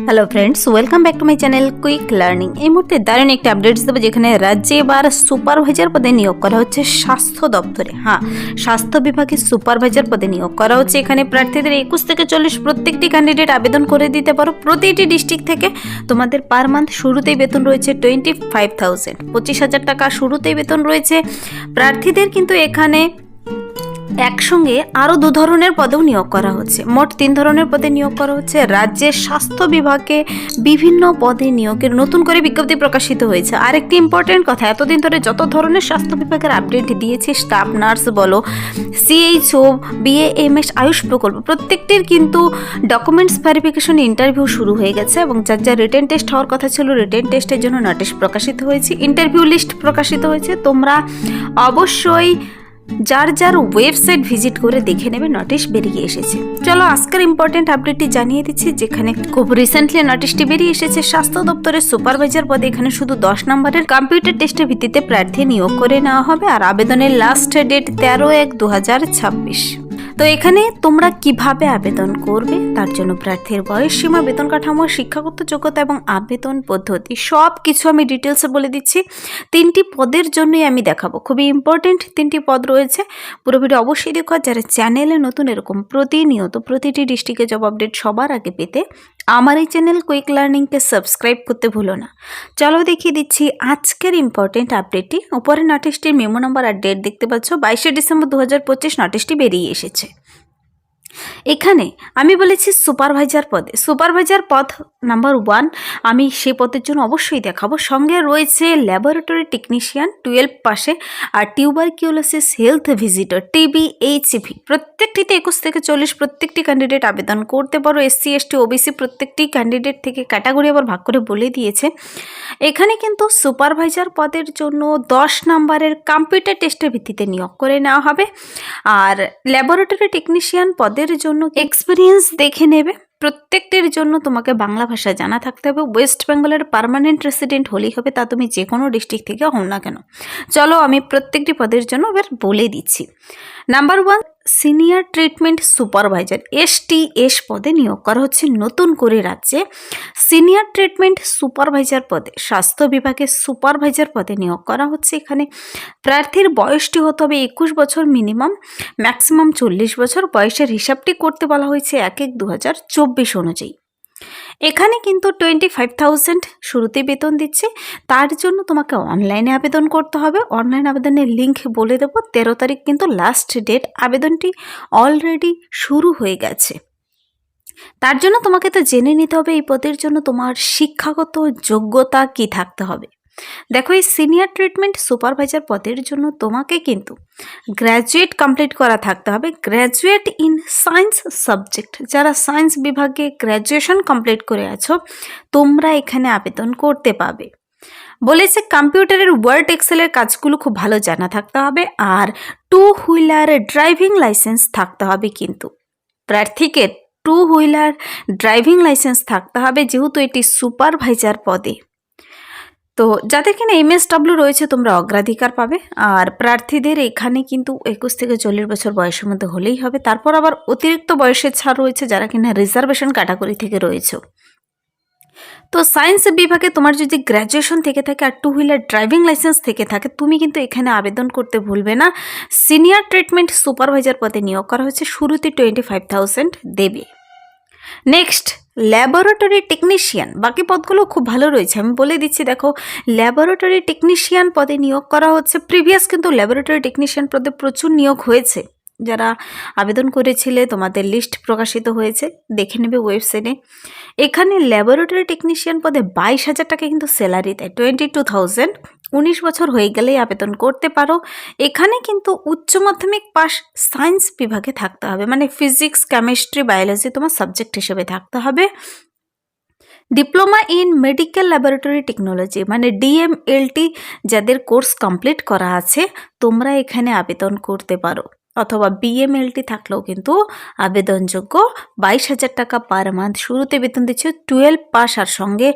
Hello friends, welcome back to my channel quick learning. এই মুহূর্তে দারুণ একটা আপডেটস দেবো, যেখানে রাজ্যে এবার সুপারভাইজার পদে নিয়োগ করা হচ্ছে স্বাস্থ্য দপ্তরে। স্বাস্থ্য বিভাগে সুপারভাইজার পদে নিয়োগ করা হচ্ছে। এখানে প্রার্থীদের 21 থেকে 40 প্রত্যেকটি ক্যান্ডিডেট আবেদন করে দিতে পারো। প্রতিটি ডিস্ট্রিক্ট থেকে তোমাদের পার মান্থ শুরুতেই বেতন রয়েছে 25,000, 25,000 টাকা শুরুতেই বেতন রয়েছে প্রার্থীদের। কিন্তু এখানে একসঙ্গে আরও 2 ধরনের পদেও নিয়োগ করা হচ্ছে। মোট 3 ধরনের পদে নিয়োগ করা হচ্ছে। রাজ্যের স্বাস্থ্য বিভাগে বিভিন্ন পদে নিয়োগের নতুন করে বিজ্ঞপ্তি প্রকাশিত হয়েছে। আরেকটি ইম্পর্টেন্ট কথা, এতদিন ধরে যত ধরনের স্বাস্থ্য বিভাগের আপডেট দিয়েছে, স্টাফ নার্স বলো, সিএইচও, বিএএমএস, আয়ুষ প্রকল্প, প্রত্যেকটির কিন্তু ডকুমেন্টস ভেরিফিকেশন ইন্টারভিউ শুরু হয়ে গেছে এবং যার যা রিটেন টেস্ট হওয়ার কথা ছিল, রিটেন টেস্টের জন্য নোটিশ প্রকাশিত হয়েছে, ইন্টারভিউ লিস্ট প্রকাশিত হয়েছে। তোমরা অবশ্যই যার যার ওয়েবসাইট ভিজিট করে দেখে নেবে, নোটিশ বেরিয়ে এসেছে। চলো আজকের ইম্পর্টেন্ট আপডেটটি জানিয়ে দিচ্ছি, যেখানে খুব রিসেন্টলি নোটিশটি বেরিয়ে এসেছে। স্বাস্থ্য দপ্তরের সুপারভাইজার পদে এখানে শুধু 10 নম্বরের কম্পিউটার টেস্টের ভিত্তিতে প্রার্থী নিয়োগ করে নেওয়া হবে। আর আবেদনের লাস্ট ডেট 13/1/2026। তো এখানে তোমরা কিভাবে আবেদন করবে, তার জন্য প্রার্থীর বয়স সীমা, বেতন কাঠামো, শিক্ষাগত যোগ্যতা এবং আবেদন পদ্ধতি সব কিছু আমি ডিটেলসে বলে দিচ্ছি। 3টি পদের জন্যই আমি দেখাবো, খুবই ইম্পর্টেন্ট 3টি পদ রয়েছে। পুরো ভিডিও অবশ্যই দেখো। যারা চ্যানেলে নতুন এরকম প্রতিনিয়ত প্রতিটি ডিস্ট্রিক্টে জব আপডেট সবার আগে পেতে আমার এই চ্যানেল কুইক লার্নিংকে সাবস্ক্রাইব করতে ভুলো না। চলো দেখিয়ে দিচ্ছি আজকের ইম্পর্টেন্ট আপডেটটি। উপরে নোটিশটির মেমো নাম্বার আর ডেট দেখতে পাচ্ছ। 22শে ডিসেম্বর 2025 নোটিশটি বেরিয়ে এসেছে। এখানে আমি বলেছি সুপারভাইজার পদে, সুপারভাইজার পদ নাম্বার 1 আমি সেই পদের জন্য অবশ্যই দেখাবো। সঙ্গে রয়েছে ল্যাবরেটরি টেকনিশিয়ান 12 পাশে, আর টিউবারকিউলোসিস হেলথ ভিজিটর TBHV, প্রত্যেকটিতে 21 থেকে 40 প্রত্যেকটি ক্যান্ডিডেট আবেদন করতে পারো। SC ST OBC প্রত্যেকটি ক্যান্ডিডেট থেকে ক্যাটাগরি আবার ভাগ করে বলে দিয়েছে। এখানে কিন্তু সুপারভাইজার পদের জন্য 10 নম্বরের কম্পিউটার টেস্টের ভিত্তিতে নিয়োগ করে নেওয়া হবে। আর ল্যাবরেটরি টেকনিশিয়ান পদের জন্য এক্সপিরিয়েন্স দেখে নেবে। প্রত্যেকটির জন্য তোমাকে বাংলা ভাষা জানা থাকতে হবে। ওয়েস্ট বেঙ্গলের পার্মানেন্ট রেসিডেন্ট হলেই হবে, তা তুমি যে কোনো ডিস্ট্রিক্ট থেকে হও না কেন। চলো আমি প্রত্যেকটি পদের জন্য এবার বলে দিচ্ছি। Number 1, senior treatment supervisor STS পদে নিয়োগ করা হচ্ছে নতুন করে রাজ্যে। সিনিয়র ট্রিটমেন্ট সুপারভাইজার পদে স্বাস্থ্য বিভাগের সুপারভাইজার পদে নিয়োগ করা হচ্ছে। এখানে প্রার্থীর বয়সটি হতে হবে 21 বছর মিনিমাম, ম্যাক্সিমাম 40 বছর। বয়সের হিসাবটি করতে বলা হয়েছে 1/1/2024 অনুযায়ী। এখানে কিন্তু 25,000 শুরুতেই বেতন দিচ্ছে। তার জন্য তোমাকে অনলাইনে আবেদন করতে হবে। অনলাইন আবেদনের লিঙ্ক বলে দেবো। 13 তারিখ কিন্তু লাস্ট ডেট। আবেদনটি অলরেডি শুরু হয়ে গেছে। তার জন্য তোমাকে তো জেনে নিতে হবে এই পদের জন্য তোমার শিক্ষাগত যোগ্যতা কি থাকতে হবে। দেখো, এই সিনিয়র ট্রিটমেন্ট সুপারভাইজার পদের জন্য তোমাকে কিন্তু গ্র্যাজুয়েট কমপ্লিট করা থাকতে হবে। গ্র্যাজুয়েট ইন সায়েন্স সাবজেক্ট, যারা সায়েন্স বিভাগে গ্র্যাজুয়েশন কমপ্লিট করে আছো, তোমরা এখানে আবেদন করতে পাবে। বলেছে কম্পিউটারের ওয়ার্ড এক্সেলের কাজগুলো খুব ভালো জানা থাকতে হবে। আর 2 হুইলার ড্রাইভিং লাইসেন্স থাকতে হবে। কিন্তু প্রার্থীকে 2 হুইলার ড্রাইভিং লাইসেন্স থাকতে হবে, যেহেতু এটি সুপারভাইজার পদে। তো যাদের কিনা MSW রয়েছে, তোমরা অগ্রাধিকার পাবে। আর প্রার্থীদের এখানে কিন্তু 21 থেকে 40 বছর বয়সের মধ্যে হলেই হবে। তারপর আবার অতিরিক্ত বয়সের ছাড় রয়েছে যারা কিনা রিজার্ভেশন ক্যাটাগরি থেকে রয়েছে। তো সায়েন্স বিভাগে তোমার যদি গ্র্যাজুয়েশন থেকে থাকে আর 2 হুইলার ড্রাইভিং লাইসেন্স থেকে থাকে, তুমি কিন্তু এখানে আবেদন করতে ভুলবে না। সিনিয়র ট্রিটমেন্ট সুপারভাইজার পদে নিয়োগ করা হচ্ছে। শুরুতে 25,000 দেবে। Next, laboratory technician. বাকি পদগুলো খুব ভালো রয়েছে, আমি বলে দিচ্ছি। দেখো, ল্যাবরেটরি টেকনিশিয়ান পদে নিয়োগ করা হচ্ছে। প্রিভিয়াস কিন্তু ল্যাবরেটরি টেকনিশিয়ান পদে প্রচুর নিয়োগ হয়েছে। যারা আবেদন করেছিলে তোমাদের লিস্ট প্রকাশিত হয়েছে, দেখে নেবে ওয়েবসাইটে। এখানে ল্যাবরেটরি টেকনিশিয়ান পদে 22,000 টাকা কিন্তু স্যালারি দেয়। 22,000। 19 বছর হয়ে গেলেই আবেদন করতে পারো। এখানে কিন্তু উচ্চ মাধ্যমিক পাস সায়েন্স বিভাগে থাকতে হবে, মানে ফিজিক্স, কেমিস্ট্রি, বায়োলজি তোমার সাবজেক্ট হিসেবে থাকতে হবে। Diploma in medical laboratory technology মানে DMLT যাদের কোর্স কমপ্লিট করা আছে, তোমরা এখানে আবেদন করতে পারো। অথবা BMLT থাকলেও কিন্তু আবেদনযোগ্য। 22,000 টাকা পার মান্থ শুরুতে বেতন দিচ্ছে। 12 পাস আর সঙ্গে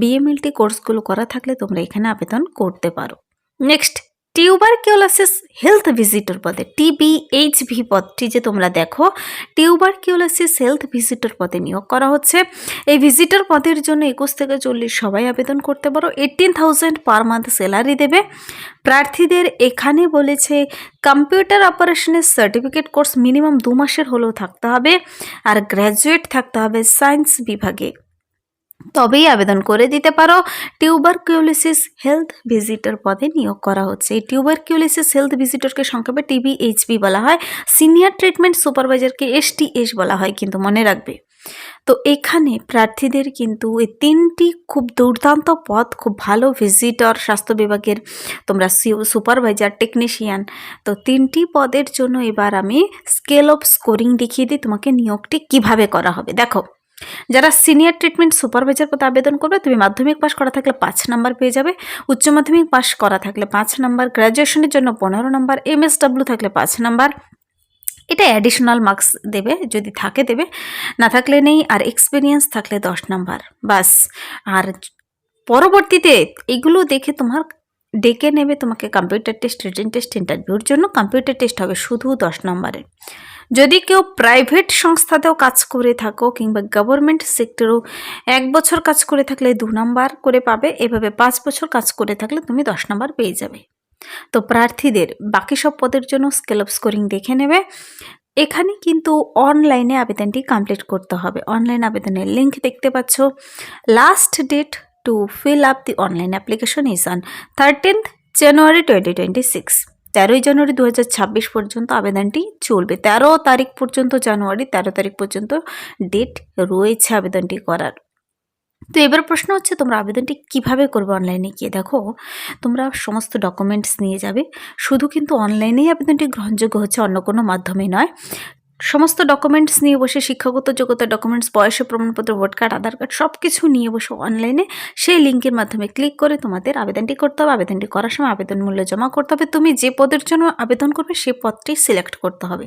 BMLT কোর্সগুলো করা থাকলে তোমরা এখানে আবেদন করতে পারো। নেক্সট, টিউবারকিউলোসিস হেলথ ভিজিটর পদে TBHV পদটি যে তোমরা দেখো, টিউবারকিউলোসিস হেলথ ভিজিটর পদে নিয়োগ করা হচ্ছে। এই ভিজিটর পদের জন্য 21 থেকে 40 সবাই আবেদন করতে পারো। 18,000 পার মান্থ স্যালারি দেবে। প্রার্থীদের এখানে বলেছে কম্পিউটার অপারেশনের সার্টিফিকেট কোর্স মিনিমাম 2 মাসের হলেও থাকতে হবে, আর গ্র্যাজুয়েট থাকতে হবে সায়েন্স বিভাগে, তবেই আবেদন করে দিতে পারো। টিউবারকিউলোসিস হেলথ ভিজিটর পদে নিয়োগ করা হচ্ছে। এই টিউবারকিউলোসিস হেলথ ভিজিটরকে সংক্ষেপে TBHV বলা হয়। সিনিয়র ট্রিটমেন্ট সুপারভাইজারকে STS বলা হয়, কিন্তু মনে রাখবে। তো এখানে প্রার্থীদের কিন্তু এই 3টি খুব দুর্দান্ত পদ, খুব ভালো ভিজিটর স্বাস্থ্য বিভাগের, তোমরা সুপারভাইজার, টেকনিশিয়ান, তো 3টি পদের জন্য এবার আমি স্কেল অফ স্কোরিং দেখিয়ে দিই তোমাকে নিয়োগটি কিভাবে করা হবে। দেখো, যারা সিনিয়র ট্রিটমেন্ট সুপারভাইজার পদে আবেদন করবে, তুমি মাধ্যমিক পাস করা থাকলে 5 নাম্বার পেয়ে যাবে, উচ্চ মাধ্যমিক পাস করা থাকলে 5 নাম্বার, গ্র্যাজুয়েশনের জন্য 15 নাম্বার, MSW থাকলে 5 নাম্বার, এটা অ্যাডিশনাল মার্কস দেবে, যদি থাকে দেবে, না থাকলে নেই, আর এক্সপিরিয়েন্স থাকলে 10 নাম্বার বাস। আর পরবর্তীতে এগুলো দেখে তোমার ডেকে নেবে তোমাকে কম্পিউটার টেস্ট, রিটেন টেস্ট, ইন্টারভিউর জন্য। কম্পিউটার টেস্ট হবে শুধু 10 নম্বরের। যদি কেউ প্রাইভেট সংস্থাতেও কাজ করে থাকো কিংবা গভর্নমেন্ট সেক্টরেও 1 বছর কাজ করে থাকলে 2 নাম্বার করে পাবে, এভাবে 5 বছর কাজ করে থাকলে তুমি 10 নাম্বার পেয়ে যাবে। তো প্রার্থীদের বাকি সব পদের জন্য স্কেল অফ স্কোরিং দেখে নেবে। এখানে কিন্তু অনলাইনে আবেদনটি কমপ্লিট করতে হবে। অনলাইন আবেদনের লিঙ্ক দেখতে পাচ্ছ। Last date to fill up the online application is on 13th January 2026। 13ই জানুয়ারি 2026 পর্যন্ত আবেদনটি চলবে। 13 তারিখ পর্যন্ত, জানুয়ারি 13 তারিখ পর্যন্ত ডেট রয়েছে আবেদনটি করার। তো এবার প্রশ্ন হচ্ছে, তোমরা আবেদনটি কিভাবে করবে অনলাইনে গিয়ে? দেখো, তোমরা সমস্ত ডকুমেন্টস নিয়ে যাবে। শুধু কিন্তু অনলাইনেই আবেদনটি গ্রহণযোগ্য হচ্ছে, অন্য কোনো মাধ্যমে নয়। সমস্ত ডকুমেন্টস নিয়ে বসে, শিক্ষাগত যোগ্যতার ডকুমেন্টস, বয়সের প্রমাণপত্র, ভোট কার্ড, আধার কার্ড, সব কিছু নিয়ে বসে অনলাইনে সেই লিঙ্কের মাধ্যমে ক্লিক করে তোমাদের আবেদনটি করতে হবে। আবেদনটি করার সময় আবেদন মূল্য জমা করতে হবে। তুমি যে পদের জন্য আবেদন করবে সেই পদটি সিলেক্ট করতে হবে।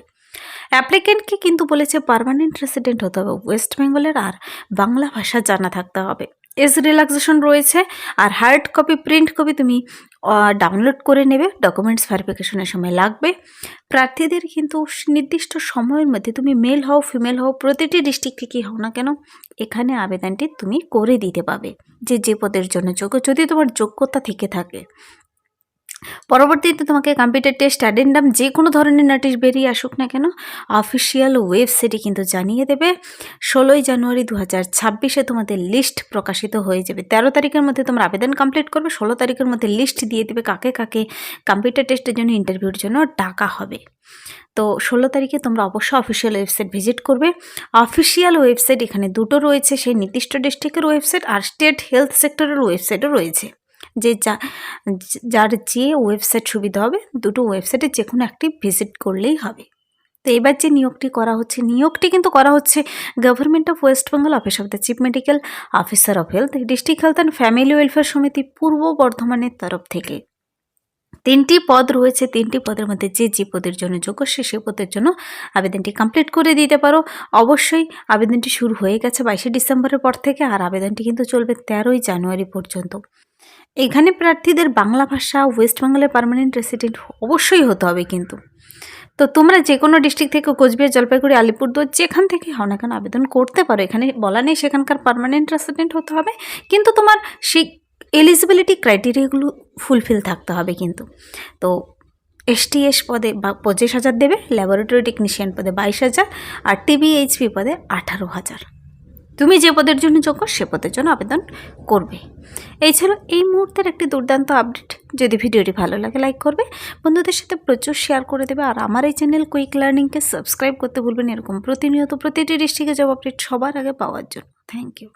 অ্যাপ্লিকেন্টকে কিন্তু বলেছে পার্মানেন্ট রেসিডেন্ট হতে হবে ওয়েস্ট বেঙ্গলের, আর বাংলা ভাষা জানা থাকতে হবে। এজ রিল্যাক্সেশন রয়েছে, আর হার্ড কপি, প্রিন্ট কপি তুমি ডাউনলোড করে নেবে। ডকুমেন্টস ভেরিফিকেশনের সময় লাগবে। প্রার্থীদের কিন্তু নির্দিষ্ট সময়ের মধ্যে, তুমি মেল হও ফিমেল হও, প্রতিটি ডিস্ট্রিক্ট থেকেই হও না কেন, এখানে আবেদনটি তুমি করে দিতে পারবে যে পদের জন্য যোগ্য, যদি তোমার যোগ্যতা থেকে থাকে। পরবর্তীতে তোমাকে কম্পিউটার টেস্ট, অ্যাডেন্ডাম, যে কোনো ধরনের নোটিশ বেরিয়ে আসুক না কেন, অফিসিয়াল ওয়েবসাইটে কিন্তু জানিয়ে দেবে। 16ই জানুয়ারি 2026 তোমাদের লিস্ট প্রকাশিত হয়ে যাবে। 13 তারিখের মধ্যে তোমরা আবেদন কমপ্লিট করবে, 16 তারিখের মধ্যে লিস্ট দিয়ে দেবে কাকে কাকে কম্পিউটার টেস্টের জন্য, ইন্টারভিউর জন্য ডাকা হবে। তো 16 তারিখে তোমরা অবশ্যই অফিসিয়াল ওয়েবসাইট ভিজিট করবে। অফিসিয়াল ওয়েবসাইট এখানে দুটো রয়েছে, সেই নির্দিষ্ট ডিস্ট্রিক্টের ওয়েবসাইট আর স্টেট হেলথ সেক্টরের ওয়েবসাইটও রয়েছে। যার যে ওয়েবসাইট সুবিধা হবে, দুটো ওয়েবসাইটে যে কোনো একটি ভিজিট করলেই হবে। তো এবার যে নিয়োগটি করা হচ্ছে, নিয়োগটি কিন্তু করা হচ্ছে government of West Bengal, office of the chief medical officer of health, district health and family welfare সমিতি, পূর্ব বর্ধমানের তরফ থেকে। 3টি পদ রয়েছে। 3টি পদের মধ্যে যে পদের জন্য যোগ্য সে পদের জন্য আবেদনটি কমপ্লিট করে দিতে পারো। অবশ্যই আবেদনটি শুরু হয়ে গেছে 22শে ডিসেম্বরের পর থেকে, আর আবেদনটি কিন্তু চলবে 13ই জানুয়ারি পর্যন্ত। এখানে প্রার্থীদের বাংলা ভাষা, ওয়েস্ট বেঙ্গলের পার্মানেন্ট রেসিডেন্ট অবশ্যই হতে হবে কিন্তু। তো তোমরা যে কোনো ডিস্ট্রিক্ট থেকে, কোচবিহার, জলপাইগুড়ি, আলিপুরদুয়ার, যেখান থেকে হও না কেন আবেদন করতে পারো। এখানে বলা নেই সেখানকার পার্মানেন্ট রেসিডেন্ট হতে হবে, কিন্তু তোমার সেই এলিজিবিলিটি ক্রাইটেরিয়াগুলো ফুলফিল থাকতে হবে কিন্তু। তো STS পদে 25,000 দেবে, ল্যাবরেটরি টেকনিশিয়ান পদে 22,000, আর TBHV পদে 18,000। তুমি যে পদের জন্য যোগ্য সে পদের জন্য আবেদন করবে। এই ছিল এই মুহূর্তের একটি দুর্দান্ত আপডেট। যদি ভিডিওটি ভালো লাগে লাইক করবে, বন্ধুদের সাথে প্রচুর শেয়ার করে দেবে, আর আমার এই চ্যানেল কুইক লার্নিংকে সাবস্ক্রাইব করতে ভুলবেন এরকম প্রতিনিয়ত প্রতিটি ডিস্ট্রিক্টে জব আপডেট সবার আগে পাওয়ার জন্য। Thank you.